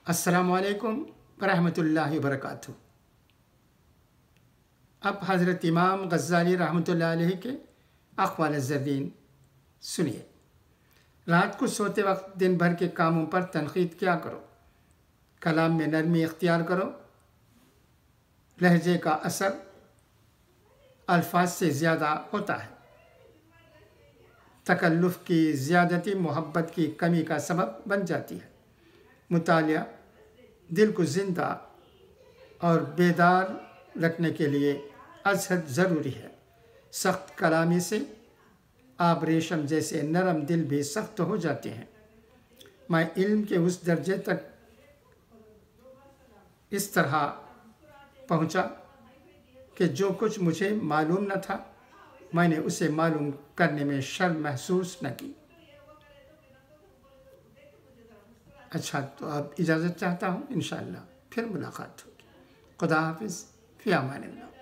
السلام علیکم ورحمۃ اللہ وبرکاتہ۔ اب حضرت امام غزالی رحمۃ اللہ علیہ کے اقوال زرین سنیے۔ رات کو سوتے وقت دن بھر کے کاموں پر تنقید کیا کرو، کلام میں نرمی اختیار کرو، لہجے کا اثر الفاظ سے زیادہ ہوتا ہے، تکلف کی زیادتی محبت کی کمی کا سبب بن جاتی ہے، مطالعہ دل کو زندہ اور بیدار رکھنے کے لیے ازحد ضروری ہے، سخت کلامی سے آب ریشم جیسے نرم دل بھی سخت ہو جاتے ہیں۔ میں علم کے اس درجے تک اس طرح پہنچا کہ جو کچھ مجھے معلوم نہ تھا میں نے اسے معلوم کرنے میں شرم محسوس نہ کی۔ اچھا، تو اب اجازت چاہتا ہوں، انشاءاللہ پھر ملاقات ہوگی۔ خدا حافظ، فی امان اللہ۔